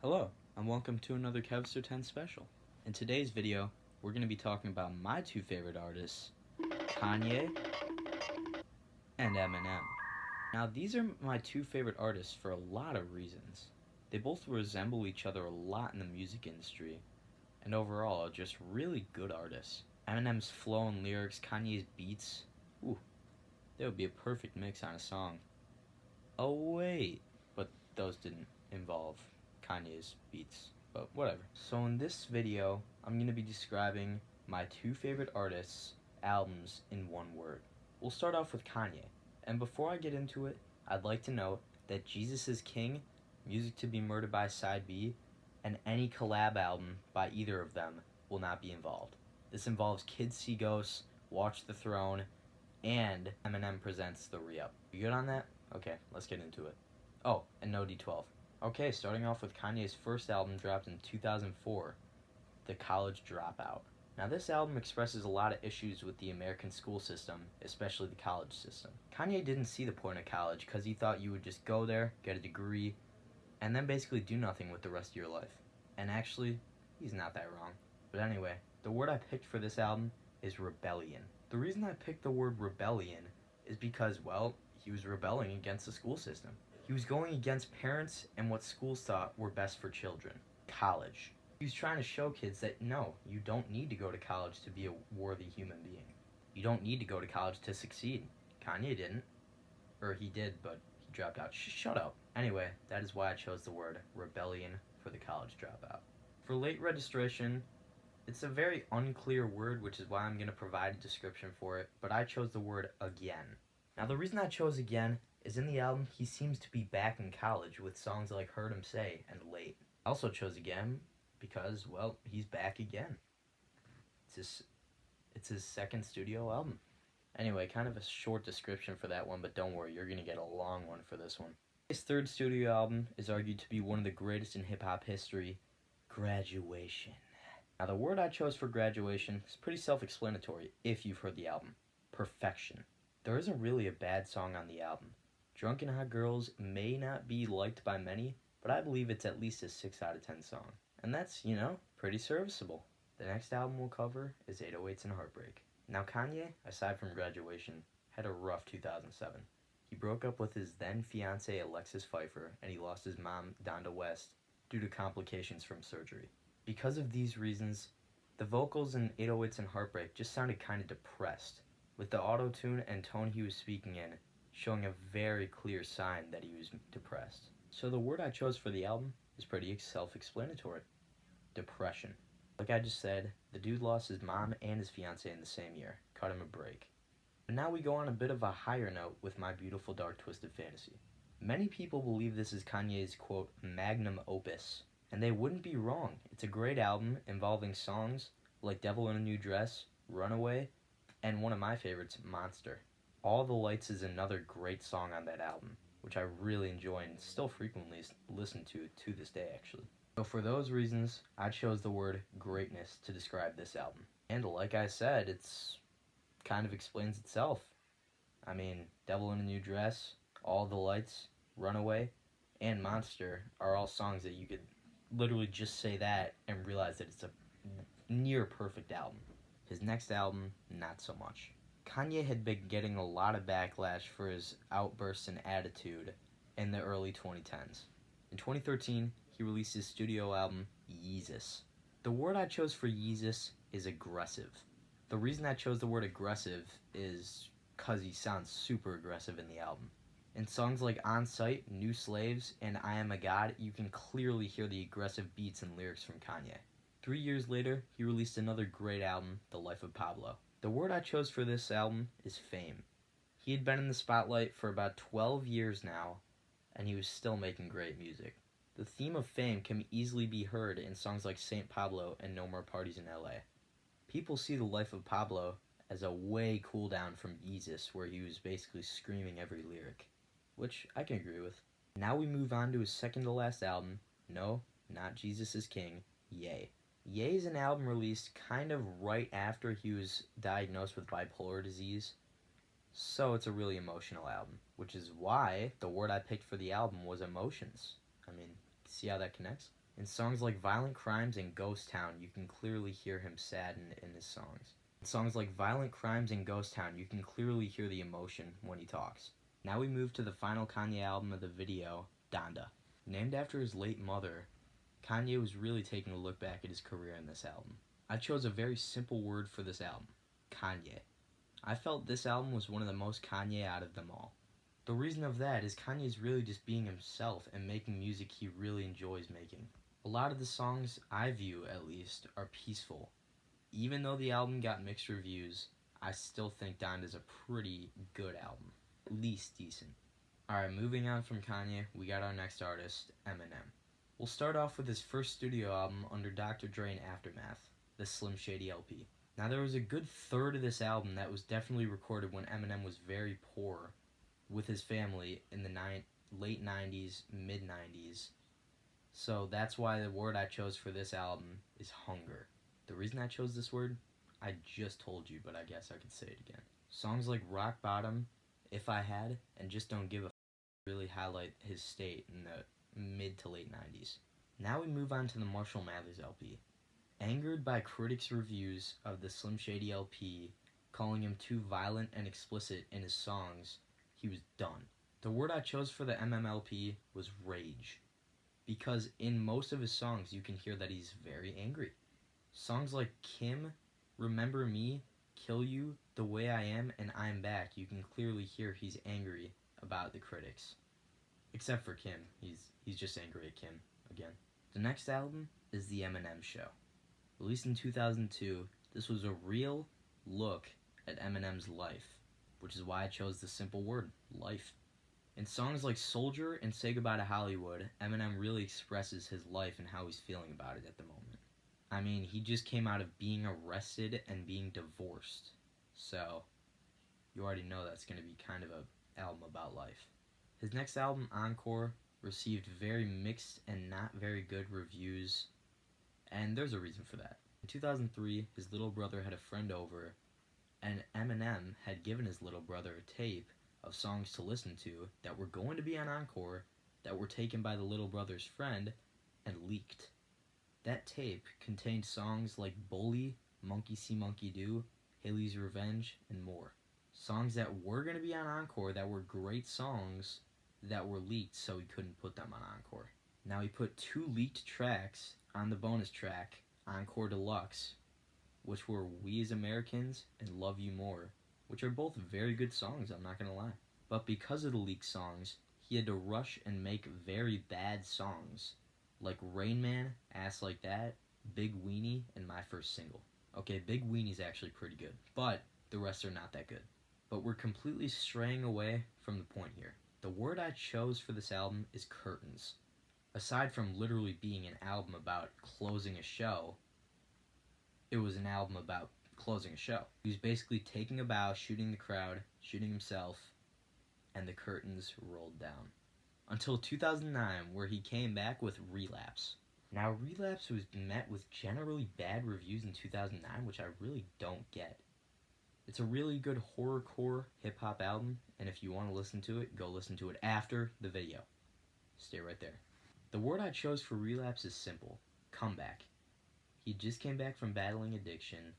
Hello, and welcome to another Kevster 10 special. In today's video, we're going to be talking about my two favorite artists, Kanye and Eminem. Now, these are my two favorite artists for a lot of reasons. They both resemble each other a lot in the music industry, and overall are just really good artists. Eminem's flow and lyrics, Kanye's beats, ooh, they would be a perfect mix on a song. Oh wait, but those didn't involve Kanye's beats, but whatever. So in this video, I'm going to be describing my two favorite artists' albums in one word. We'll start off with Kanye, and before I get into it, I'd like to note that Jesus is King, Music to Be Murdered by Side B, and any collab album by either of them will not be involved. This involves Kids See Ghosts, Watch the Throne, and Eminem Presents The Re-Up. You good on that? Okay, let's get into it. Oh, and no D12. Okay, starting off with Kanye's first album dropped in 2004, The College Dropout. Now this album expresses a lot of issues with the American school system, especially the college system. Kanye didn't see the point of college because he thought you would just go there, get a degree, and then basically do nothing with the rest of your life. And actually, he's not that wrong. But anyway, the word I picked for this album is rebellion. The reason I picked the word rebellion is because, well, he was rebelling against the school system. He was going against parents and what schools thought were best for children. College. He was trying to show kids that no, you don't need to go to college to be a worthy human being. You don't need to go to college to succeed. Kanye didn't. Or he did, but he dropped out. Shut up. Anyway, that is why I chose the word rebellion for The College Dropout. For late registration, it's a very unclear word, which is why I'm going to provide a description for it, but I chose the word again. Now the reason I chose again is in the album he seems to be back in college with songs like Heard Him Say and Late. I also chose again because, well, he's back again. It's his second studio album. Anyway, kind of a short description for that one, but don't worry, you're going to get a long one for this one. His third studio album is argued to be one of the greatest in hip-hop history, Graduation. Now the word I chose for Graduation is pretty self-explanatory if you've heard the album. Perfection. There isn't really a bad song on the album. Drunken Hot Girls may not be liked by many, but I believe it's at least a 6 out of 10 song. And that's, pretty serviceable. The next album we'll cover is 808s and Heartbreak. Now Kanye, aside from Graduation, had a rough 2007. He broke up with his then fiancée Alexis Pfeiffer, and he lost his mom, Donda West, due to complications from surgery. Because of these reasons, the vocals in 808s and Heartbreak just sounded kind of depressed, with the auto-tune and tone he was speaking in showing a very clear sign that he was depressed. So the word I chose for the album is pretty self-explanatory. Depression. Like I just said, the dude lost his mom and his fiancée in the same year, cut him a break. But now we go on a bit of a higher note with My Beautiful Dark Twisted Fantasy. Many people believe this is Kanye's, quote, magnum opus, and they wouldn't be wrong. It's a great album involving songs like Devil in a New Dress, Runaway, and one of my favorites, Monster. All the Lights is another great song on that album, which I really enjoy and still frequently listen to this day, actually. So for those reasons, I chose the word greatness to describe this album. And like I said, it's kind of explains itself. I mean, Devil in a New Dress, All the Lights, Runaway, and Monster are all songs that you could literally just say that and realize that it's a near perfect album. His next album, not so much. Kanye had been getting a lot of backlash for his outbursts and attitude in the early 2010s. In 2013, he released his studio album, Yeezus. The word I chose for Yeezus is aggressive. The reason I chose the word aggressive is because he sounds super aggressive in the album. In songs like On Sight, New Slaves, and I Am a God, you can clearly hear the aggressive beats and lyrics from Kanye. 3 years later, he released another great album, The Life of Pablo. The word I chose for this album is fame. He had been in the spotlight for about 12 years now, and he was still making great music. The theme of fame can easily be heard in songs like Saint Pablo and No More Parties in LA. People see The Life of Pablo as a way cool down from Yeezus, where he was basically screaming every lyric, which I can agree with. Now we move on to his second to last album, no, not Jesus is King, Ye. Ye is an album released kind of right after he was diagnosed with bipolar disease, so it's a really emotional album, which is why the word I picked for the album was emotions. I mean, see how that connects? In songs like Violent Crimes and Ghost Town, you can clearly hear him saddened in his songs. In songs like Violent Crimes and Ghost Town, you can clearly hear the emotion when he talks. Now we move to the final Kanye album of the video, Donda. Named after his late mother, Kanye was really taking a look back at his career in this album. I chose a very simple word for this album, Kanye. I felt this album was one of the most Kanye out of them all. The reason of that is Kanye's really just being himself and making music he really enjoys making. A lot of the songs, I view at least, are peaceful. Even though the album got mixed reviews, I still think Donda's a pretty good album. At least decent. Alright, moving on from Kanye, we got our next artist, Eminem. We'll start off with his first studio album under Dr. Dre and Aftermath, the Slim Shady LP. Now there was a good third of this album that was definitely recorded when Eminem was very poor with his family in the late 90s, mid 90s. So that's why the word I chose for this album is hunger. The reason I chose this word, I just told you, but I guess I could say it again. Songs like Rock Bottom, If I Had, and Just Don't Give a really highlight his state in the mid to late 90s. Now we move on to the Marshall Mathers LP. Angered by critics' reviews of the Slim Shady LP, calling him too violent and explicit in his songs, he was done. The word I chose for the MMLP was rage, because in most of his songs you can hear that he's very angry. Songs like Kim, Remember Me, Kill You, The Way I Am, and I'm Back, you can clearly hear he's angry about the critics. Except for Kim, he's just angry at Kim again. The next album is The Eminem Show. Released in 2002, this was a real look at Eminem's life, which is why I chose the simple word, life. In songs like Soldier and Say Goodbye to Hollywood, Eminem really expresses his life and how he's feeling about it at the moment. I mean, he just came out of being arrested and being divorced, so you already know that's going to be kind of an album about life. His next album, Encore, received very mixed and not very good reviews, and there's a reason for that. In 2003, his little brother had a friend over, and Eminem had given his little brother a tape of songs to listen to that were going to be on Encore that were taken by the little brother's friend and leaked. That tape contained songs like Bully, Monkey See Monkey Do, Haley's Revenge, and more. Songs that were going to be on Encore that were great songs that were leaked, so he couldn't put them on Encore. Now he put 2 leaked tracks on the bonus track, Encore Deluxe, which were We as Americans and Love You More, which are both very good songs, I'm not going to lie. But because of the leaked songs, he had to rush and make very bad songs, like Rain Man, Ass Like That, Big Weenie, and My First Single. Okay, Big Weenie's actually pretty good, but the rest are not that good. But we're completely straying away from the point here. The word I chose for this album is curtains. Aside from literally being an album about closing a show, it was an album about closing a show. He was basically taking a bow, shooting the crowd, shooting himself, and the curtains rolled down. Until 2009, where he came back with Relapse. Now, Relapse was met with generally bad reviews in 2009, which I really don't get. It's a really good horrorcore hip-hop album, and if you want to listen to it, go listen to it after the video. Stay right there. The word I chose for Relapse is simple, comeback. He just came back from battling addiction,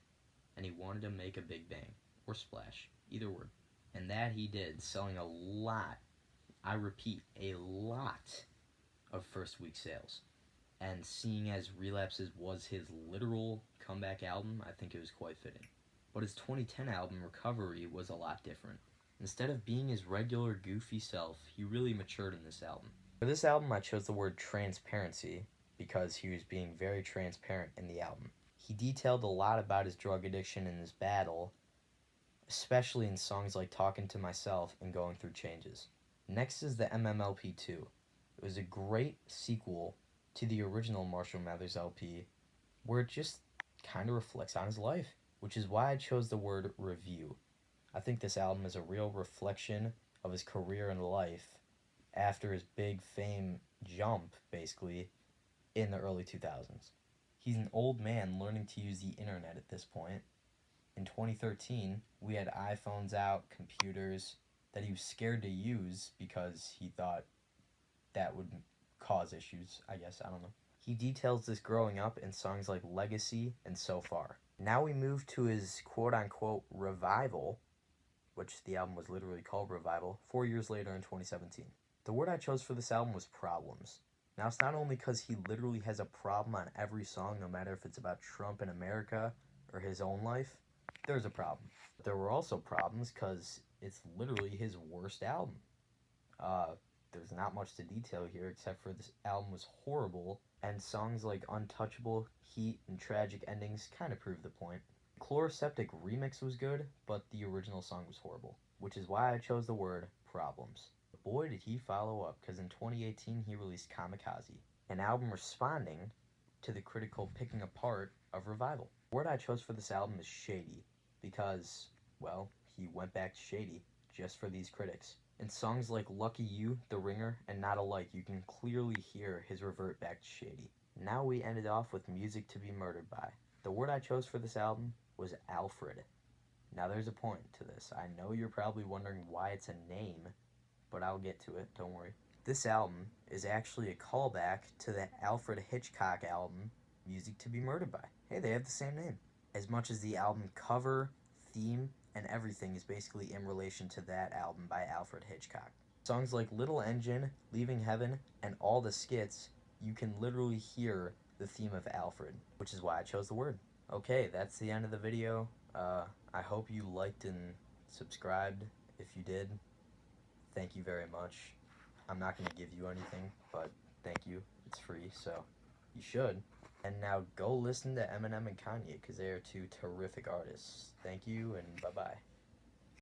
and he wanted to make a big bang, or splash, either word. And that he did, selling a lot, I repeat, a lot of first week sales. And seeing as Relapses was his literal comeback album, I think it was quite fitting. But his 2010 album, Recovery, was a lot different. Instead of being his regular goofy self, he really matured in this album. For this album, I chose the word transparency because he was being very transparent in the album. He detailed a lot about his drug addiction and his battle, especially in songs like Talking to Myself and Going Through Changes. Next is the MMLP2. It was a great sequel to the original Marshall Mathers LP, where it just kind of reflects on his life, which is why I chose the word review. I think this album is a real reflection of his career and life after his big fame jump, basically, in the early 2000s. He's an old man learning to use the internet at this point. In 2013, we had iPhones out, computers that he was scared to use because he thought that would cause issues, I guess, I don't know. He details this growing up in songs like Legacy and So Far. Now we move to his quote-unquote revival, which the album was literally called Revival, 4 years later in 2017. The word I chose for this album was problems. Now, it's not only because he literally has a problem on every song, no matter if it's about Trump in America or his own life, there's a problem. But there were also problems because it's literally his worst album. There's not much to detail here except for this album was horrible, and songs like Untouchable, Heat, and Tragic Endings kind of prove the point. Chloroseptic remix was good, but the original song was horrible, which is why I chose the word problems. Boy, did he follow up, because in 2018 he released Kamikaze, an album responding to the critical picking apart of Revival. The word I chose for this album is shady, because, well, he went back to shady just for these critics. In songs like Lucky You, The Ringer, and Not Alike, you can clearly hear his revert back to shady. Now we ended off with Music to be Murdered by. The word I chose for this album was Alfred. Now there's a point to this. I know you're probably wondering why it's a name, but I'll get to it, don't worry. This album is actually a callback to the Alfred Hitchcock album, Music to be Murdered by. Hey, they have the same name. As much as the album cover, theme, and everything is basically in relation to that album by Alfred Hitchcock. Songs like Little Engine, Leaving Heaven, and all the skits, you can literally hear the theme of Alfred, which is why I chose the word. Okay, that's the end of the video. I hope you liked and subscribed. If you did, thank you very much. I'm not going to give you anything, but thank you. It's free, so you should. And now go listen to Eminem and Kanye, because they are two terrific artists. Thank you, and bye-bye.